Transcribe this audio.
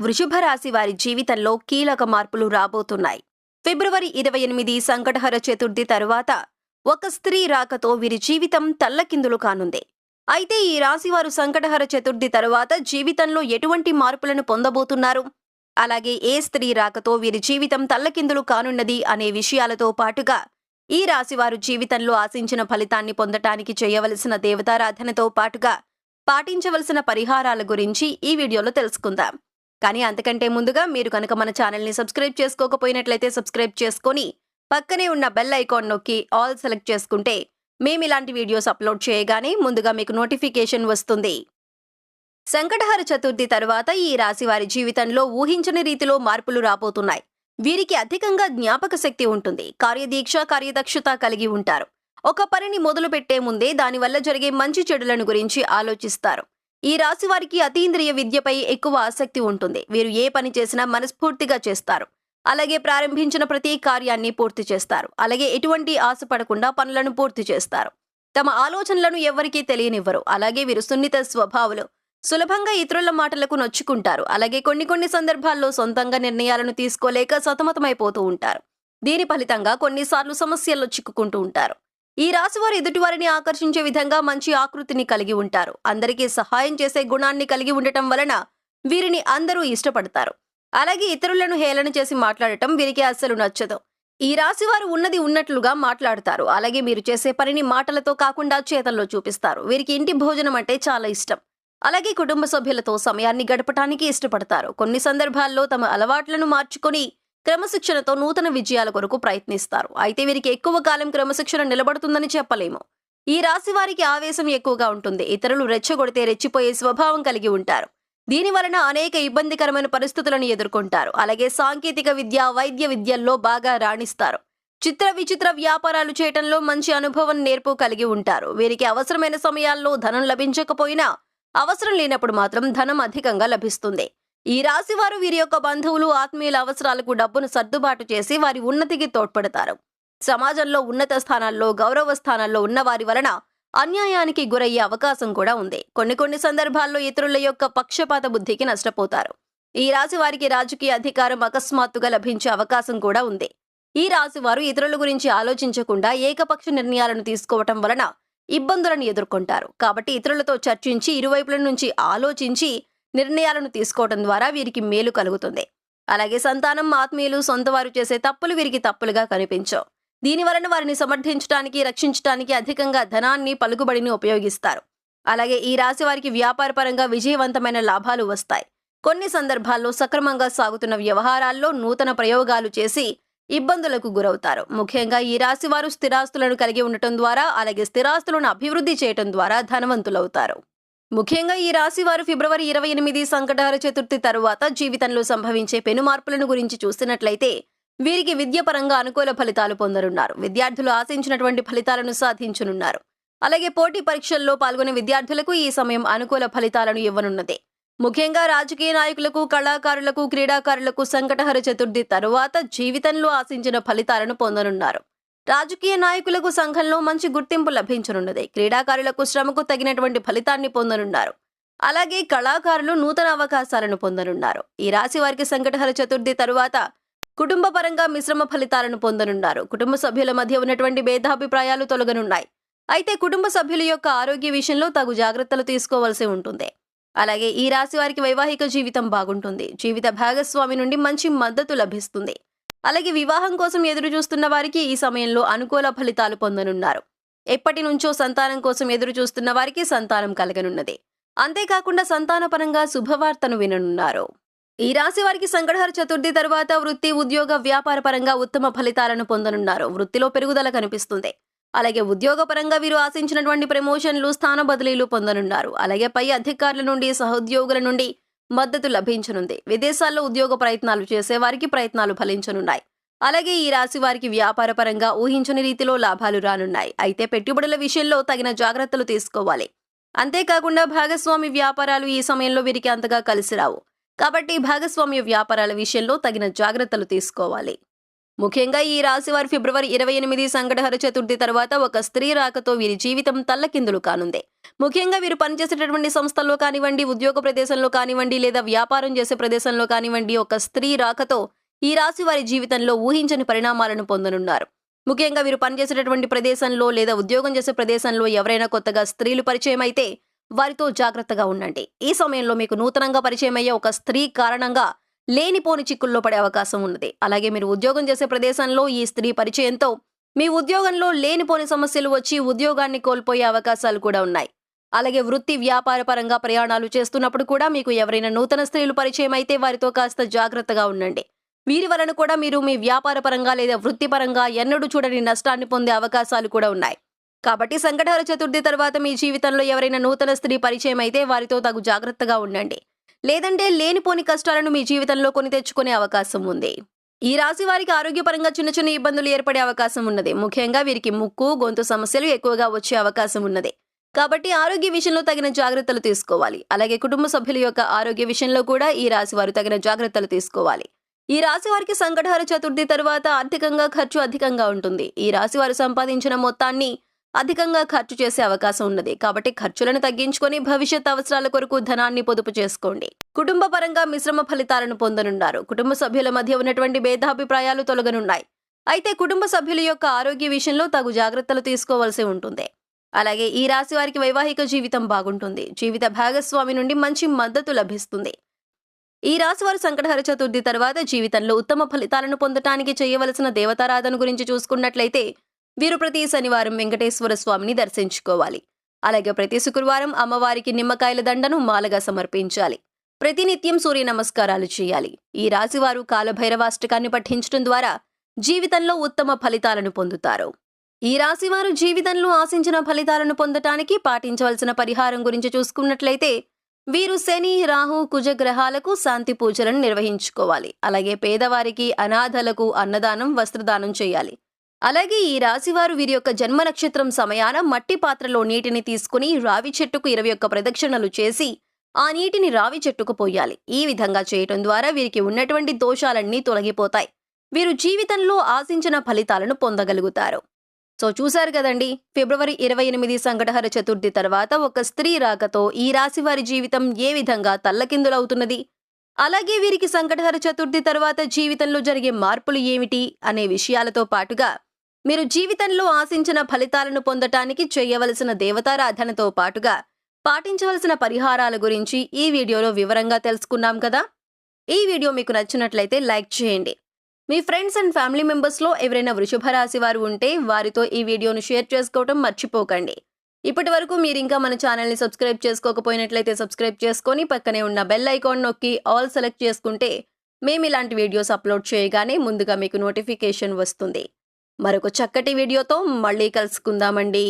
వృషభ రాశి వారి జీవితంలో కీలక మార్పులు రాబోతున్నాయి. ఫిబ్రవరి 28 సంకటహర చతుర్థి తరువాత ఒక స్త్రీ రాకతో వీరి జీవితం తల్లకిందులు కానుంది. అయితే ఈ రాశివారు సంకటహర చతుర్థి తరువాత జీవితంలో ఎటువంటి మార్పులను పొందబోతున్నారు? అలాగే ఏ స్త్రీ రాకతో వీరి జీవితం తల్లకిందులు కానున్నది అనే విషయాలతో పాటుగా ఈ రాశివారు జీవితంలో ఆశించిన ఫలితాన్ని పొందటానికి చేయవలసిన దేవతారాధనతో పాటుగా పాటించవలసిన పరిహారాల గురించి ఈ వీడియోలో తెలుసుకుందాం. కానీ అంతకంటే ముందుగా మీరు కనుక మన ఛానల్ని సబ్స్క్రైబ్ చేసుకోకపోయినట్లయితే సబ్స్క్రైబ్ చేసుకొని పక్కనే ఉన్న బెల్ ఐకాన్ నొక్కి ఆల్ సెలెక్ట్ చేసుకుంటే మేము ఇలాంటి వీడియోస్ అప్లోడ్ చేయగానే ముందుగా మీకు నోటిఫికేషన్ వస్తుంది. సంకటహర చతుర్థి తరువాత ఈ రాశి వారి జీవితంలో ఊహించని రీతిలో మార్పులు రాబోతున్నాయి. వీరికి అధికంగా జ్ఞాపక శక్తి ఉంటుంది. కార్యదీక్ష కార్యదక్షత కలిగి ఉంటారు. ఒక పనిని మొదలు పెట్టే ముందే దానివల్ల జరిగే మంచి చెడులను గురించి ఆలోచిస్తారు. ఈ రాశి వారికి అతీంద్రియ విద్యపై ఎక్కువ ఆసక్తి ఉంటుంది. వీరు ఏ పని చేసినా మనస్ఫూర్తిగా చేస్తారు. అలాగే ప్రారంభించిన ప్రతి కార్యాన్ని పూర్తి చేస్తారు. అలాగే ఎటువంటి ఆశపడకుండా పనులను పూర్తి చేస్తారు. తమ ఆలోచనలను ఎవ్వరికీ తెలియనివ్వరు. అలాగే వీరు సున్నిత స్వభావులు. సులభంగా ఇతరుల మాటలకు నొచ్చుకుంటారు. అలాగే కొన్ని సందర్భాల్లో సొంతంగా నిర్ణయాలను తీసుకోలేక సతమతమైపోతూ ఉంటారు. దీని ఫలితంగా కొన్నిసార్లు సమస్యల్లో చిక్కుకుంటూ ఉంటారు. ఈ రాశివారు ఎదుటివారిని ఆకర్షించే విధంగా మంచి ఆకృతిని కలిగి ఉంటారు. అందరికీ సహాయం చేసే గుణాన్ని కలిగి ఉండటం వలన వీరిని అందరూ ఇష్టపడతారు. అలాగే ఇతరులను హేళన చేసి మాట్లాడటం వీరికి అస్సలు నచ్చదు. ఈ రాశివారు ఉన్నది ఉన్నట్లుగా మాట్లాడతారు. అలాగే మీరు చేసే పనిని మాటలతో కాకుండా చేతల్లో చూపిస్తారు. వీరికి ఇంటి భోజనం అంటే చాలా ఇష్టం. అలాగే కుటుంబ సభ్యులతో సమయాన్ని గడపటానికి ఇష్టపడతారు. కొన్ని సందర్భాల్లో తమ అలవాట్లను మార్చుకొని క్రమశిక్షణతో నూతన విజయాల కొరకు ప్రయత్నిస్తారు. అయితే వీరికి ఎక్కువ కాలం క్రమశిక్షణ నిలబడుతుందని చెప్పలేము. ఈ రాశి వారికి ఆవేశం ఎక్కువగా ఉంటుంది. ఇతరులు రెచ్చగొడితే రెచ్చిపోయే స్వభావం కలిగి ఉంటారు. దీని వలన అనేక ఇబ్బందికరమైన పరిస్థితులను ఎదుర్కొంటారు. అలాగే సాంకేతిక విద్య, వైద్య విద్యల్లో బాగా రాణిస్తారు. చిత్ర విచిత్ర వ్యాపారాలు చేయటంలో మంచి అనుభవం నేర్పు కలిగి ఉంటారు. వీరికి అవసరమైన సమయాల్లో ధనం లభించకపోయినా అవసరం లేనప్పుడు మాత్రం ధనం అధికంగా లభిస్తుంది. ఈ రాశి వారు వీరి యొక్క బంధువులు, ఆత్మీయుల అవసరాలకు డబ్బును సర్దుబాటు చేసి వారి ఉన్నతికి తోడ్పడతారు. సమాజంలో ఉన్నత స్థానాల్లో, గౌరవ స్థానాల్లో ఉన్న వారి వలన అన్యాయానికి గురయ్యే అవకాశం కూడా ఉంది. కొన్ని సందర్భాల్లో ఇతరుల యొక్క పక్షపాత బుద్ధికి నష్టపోతారు. ఈ రాశి వారికి రాజకీయ అధికారం అకస్మాత్తుగా లభించే అవకాశం కూడా ఉంది. ఈ రాశి వారు ఇతరుల గురించి ఆలోచించకుండా ఏకపక్ష నిర్ణయాలను తీసుకోవటం వలన ఇబ్బందులను ఎదుర్కొంటారు. కాబట్టి ఇతరులతో చర్చించి ఇరువైపుల నుంచి ఆలోచించి నిర్ణయాలను తీసుకోవడం ద్వారా వీరికి మేలు కలుగుతుంది. అలాగే సంతానం, ఆత్మీయులు, సొంతవారు చేసే తప్పులు వీరికి తప్పులుగా కనిపించవు. దీని వలన వారిని సమర్థించడానికి, రక్షించడానికి అధికంగా ధనాన్ని, పలుకుబడిని ఉపయోగిస్తారు. అలాగే ఈ రాశి వారికి వ్యాపారపరంగా విజయవంతమైన లాభాలు వస్తాయి. కొన్ని సందర్భాల్లో సక్రమంగా సాగుతున్న వ్యవహారాల్లో నూతన ప్రయోగాలు చేసి ఇబ్బందులకు గురవుతారు. ముఖ్యంగా ఈ రాశి వారు స్థిరాస్తులను కలిగి ఉండటం ద్వారా, అలాగే స్థిరాస్తులను అభివృద్ధి చేయటం ద్వారా ధనవంతులవుతారు. ముఖ్యంగా ఈ రాశి వారు ఫిబ్రవరి 28 సంకటహర చతుర్థి తరువాత జీవితంలో సంభవించే పెను మార్పులను గురించి చూసినట్లయితే వీరికి విద్యాపరంగా అనుకూల ఫలితాలు పొందనున్నారు. విద్యార్థులు ఆశించినటువంటి ఫలితాలను సాధించనున్నారు. అలాగే పోటీ పరీక్షల్లో పాల్గొనే విద్యార్థులకు ఈ సమయం అనుకూల ఫలితాలను ఇవ్వనున్నది. ముఖ్యంగా రాజకీయ నాయకులకు, కళాకారులకు, క్రీడాకారులకు సంకటహర చతుర్థి తరువాత జీవితంలో ఆశించిన ఫలితాలను పొందనున్నారు. రాజకీయ నాయకులకు సంఘంలో మంచి గుర్తింపు లభించనున్నది. క్రీడాకారులకు శ్రమకు తగినటువంటి ఫలితాన్ని పొందనున్నారు. అలాగే కళాకారులు నూతన అవకాశాలను పొందనున్నారు. ఈ రాశి వారికి సంకటహర చతుర్థి తరువాత కుటుంబ పరంగా మిశ్రమ ఫలితాలను పొందనున్నారు. కుటుంబ సభ్యుల మధ్య ఉన్నటువంటి భేదాభిప్రాయాలు తొలగనున్నాయి. అయితే కుటుంబ సభ్యుల యొక్క ఆరోగ్య విషయంలో తగు జాగ్రత్తలు తీసుకోవాల్సి ఉంటుంది. అలాగే ఈ రాశి వారికి వైవాహిక జీవితం బాగుంటుంది. జీవిత భాగస్వామి నుండి మంచి మద్దతు లభిస్తుంది. అలాగే వివాహం కోసం ఎదురు చూస్తున్న వారికి ఈ సమయంలో అనుకూల ఫలితాలు పొందనున్నారు. ఎప్పటి నుంచో సంతానం కోసం ఎదురు చూస్తున్న వారికి సంతానం కలగనున్నది. అంతేకాకుండా సంతానపరంగా శుభవార్తను విననున్నారు. ఈ రాశి వారికి సంకటహర చతుర్థి తరువాత వృత్తి, ఉద్యోగ, వ్యాపార పరంగా ఉత్తమ ఫలితాలను పొందనున్నారు. వృత్తిలో పెరుగుదల కనిపిస్తుంది. అలాగే ఉద్యోగపరంగా వీరు ఆశించినటువంటి ప్రమోషన్లు, స్థాన బదిలీలు పొందనున్నారు. అలాగే పై అధికారుల నుండి, సహోద్యోగుల నుండి మద్దతు లభించనుంది. విదేశాల్లో ఉద్యోగ ప్రయత్నాలు చేసే వారికి ప్రయత్నాలు ఫలించనున్నాయి. అలాగే ఈ రాశి వారికి వ్యాపార పరంగా ఊహించని రీతిలో లాభాలు రానున్నాయి. అయితే పెట్టుబడుల విషయంలో తగిన జాగ్రత్తలు తీసుకోవాలి. అంతేకాకుండా భాగస్వామి వ్యాపారాలు ఈ సమయంలో వీరికి అంతగా కలిసి రావు. కాబట్టి భాగస్వామ్య వ్యాపారాల విషయంలో తగిన జాగ్రత్తలు తీసుకోవాలి. ముఖ్యంగా ఈ రాశి వారు ఫిబ్రవరి 28 సంకటహర చతుర్థి తర్వాత ఒక స్త్రీ రాకతో వీరి జీవితం తల్లకిందులు కానుంది. ముఖ్యంగా వీరు పనిచేసేటటువంటి సంస్థల్లో కానివ్వండి, ఉద్యోగ ప్రదేశంలో కానివ్వండి, లేదా వ్యాపారం చేసే ప్రదేశంలో కానివ్వండి, ఒక స్త్రీ రాకతో ఈ రాశి వారి జీవితంలో ఊహించని పరిణామాలను పొందనున్నారు. ముఖ్యంగా వీరు పనిచేసేటటువంటి ప్రదేశంలో లేదా ఉద్యోగం చేసే ప్రదేశంలో ఎవరైనా కొత్తగా స్త్రీలు పరిచయం అయితే వారితో జాగ్రత్తగా ఉండండి. ఈ సమయంలో మీకు నూతనంగా పరిచయమయ్యే ఒక స్త్రీ కారణంగా లేనిపోని చిక్కుల్లో పడే అవకాశం ఉన్నది. అలాగే మీరు ఉద్యోగం చేసే ప్రదేశంలో ఈ స్త్రీ పరిచయంతో మీ ఉద్యోగంలో లేనిపోని సమస్యలు వచ్చి ఉద్యోగాన్ని కోల్పోయే అవకాశాలు కూడా ఉన్నాయి. అలాగే వృత్తి వ్యాపార పరంగా ప్రయాణాలు చేస్తున్నప్పుడు కూడా మీకు ఎవరైనా నూతన స్త్రీలు పరిచయం అయితే వారితో కాస్త జాగ్రత్తగా ఉండండి. వీరి వలన కూడా మీరు మీ వ్యాపార పరంగా లేదా వృత్తిపరంగా ఎన్నడూ చూడని నష్టాన్ని పొందే అవకాశాలు కూడా ఉన్నాయి. కాబట్టి సంకటహర చతుర్థి తర్వాత మీ జీవితంలో ఎవరైనా నూతన స్త్రీ పరిచయం అయితే వారితో తగు జాగ్రత్తగా ఉండండి. లేదంటే లేనిపోని కష్టాలను మీ జీవితంలో కొని తెచ్చుకునే అవకాశం ఉంది. ఈ రాశి వారికి ఆరోగ్యపరంగా చిన్న చిన్న ఇబ్బందులు ఏర్పడే అవకాశం ఉన్నది. ముఖ్యంగా వీరికి ముక్కు, గొంతు సమస్యలు ఎక్కువగా వచ్చే అవకాశం ఉన్నది. కాబట్టి ఆరోగ్య విషయంలో తగిన జాగ్రత్తలు తీసుకోవాలి. అలాగే కుటుంబ సభ్యుల యొక్క ఆరోగ్య విషయంలో కూడా ఈ రాశి వారు తగిన జాగ్రత్తలు తీసుకోవాలి. ఈ రాశి వారికి సంకటహర చతుర్థి తర్వాత ఆర్థికంగా ఖర్చు అధికంగా ఉంటుంది. ఈ రాశి వారు సంపాదించిన మొత్తాన్ని అధికంగా ఖర్చు చేసే అవకాశం ఉన్నది. కాబట్టి ఖర్చులను తగ్గించుకొని భవిష్యత్ అవసరాల కొరకు ధనాన్ని పొదుపు చేసుకోండి. కుటుంబ పరంగా మిశ్రమ ఫలితాలను పొందనున్నారు. కుటుంబ సభ్యుల మధ్య ఉన్నటువంటి భేదాభిప్రాయాలు తొలగనున్నాయి. అయితే కుటుంబ సభ్యుల యొక్క ఆరోగ్య విషయంలో తగు జాగ్రత్తలు తీసుకోవాల్సి ఉంటుంది. అలాగే ఈ రాశి వారికి వైవాహిక జీవితం బాగుంటుంది. జీవిత భాగస్వామి నుండి మంచి మద్దతు లభిస్తుంది. ఈ రాశి వారు సంకటహర చతుర్థి తర్వాత జీవితంలో ఉత్తమ ఫలితాలను పొందటానికి చేయవలసిన దేవతారాధన గురించి చూసుకున్నట్లయితే వీరు ప్రతి శనివారం వెంకటేశ్వర స్వామిని దర్శించుకోవాలి. అలాగే ప్రతి శుక్రవారం అమ్మవారికి నిమ్మకాయల దండను మాలగా సమర్పించాలి. ప్రతినిత్యం సూర్య నమస్కారాలు చేయాలి. ఈ రాశివారు కాలభైరవాష్టకాన్ని పఠించడం ద్వారా జీవితంలో ఉత్తమ ఫలితాలను పొందుతారు. ఈ రాశివారు జీవితంలో ఆశించిన ఫలితాలను పొందటానికి పాటించవలసిన పరిహారం గురించి చూసుకున్నట్లయితే వీరు శని, రాహు, కుజ గ్రహాలకు శాంతి పూజలను నిర్వహించుకోవాలి. అలాగే పేదవారికి, అనాథలకు అన్నదానం, వస్త్రదానం చేయాలి. అలాగే ఈ రాశివారు వీరి యొక్క జన్మ నక్షత్రం సమయాన మట్టి పాత్రలో నీటిని తీసుకుని రావి చెట్టుకు 21 ప్రదక్షిణలు చేసి ఆ నీటిని రావి చెట్టుకు పోయాలి. ఈ విధంగా చేయటం ద్వారా వీరికి ఉన్నటువంటి దోషాలన్నీ తొలగిపోతాయి. వీరు జీవితంలో ఆశించిన ఫలితాలను పొందగలుగుతారు. సో చూశారు కదండి, ఫిబ్రవరి 28 సంకటహర చతుర్థి తర్వాత ఒక స్త్రీ రాకతో ఈ రాశి వారి జీవితం ఏ విధంగా తల్లకిందులవుతున్నది, అలాగే వీరికి సంకటహర చతుర్థి తర్వాత జీవితంలో జరిగే మార్పులు ఏమిటి అనే విషయాలతో పాటుగా మీరు జీవితంలో ఆశించిన ఫలితాలను పొందటానికి చేయవలసిన దేవతారాధనతో పాటుగా పాటించవలసిన పరిహారాల గురించి ఈ వీడియోలో వివరంగా తెలుసుకున్నాం కదా. ఈ వీడియో మీకు నచ్చినట్లయితే లైక్ చేయండి. మీ ఫ్రెండ్స్ అండ్ ఫ్యామిలీ మెంబర్స్లో ఎవరైనా వృషభ రాశి వారు ఉంటే వారితో ఈ వీడియోను షేర్ చేసుకోవడం మర్చిపోకండి. ఇప్పటి వరకు మీరు ఇంకా మన ఛానల్ని సబ్స్క్రైబ్ చేసుకోకపోయినట్లయితే సబ్స్క్రైబ్ చేసుకొని పక్కనే ఉన్న బెల్ ఐకాన్ నొక్కి ఆల్ సెలెక్ట్ చేసుకుంటే మేము ఇలాంటి వీడియోస్ అప్లోడ్ చేయగానే ముందుగా మీకు నోటిఫికేషన్ వస్తుంది. మరొక చక్కటి వీడియోతో మళ్ళీ కలుసుకుందామండి.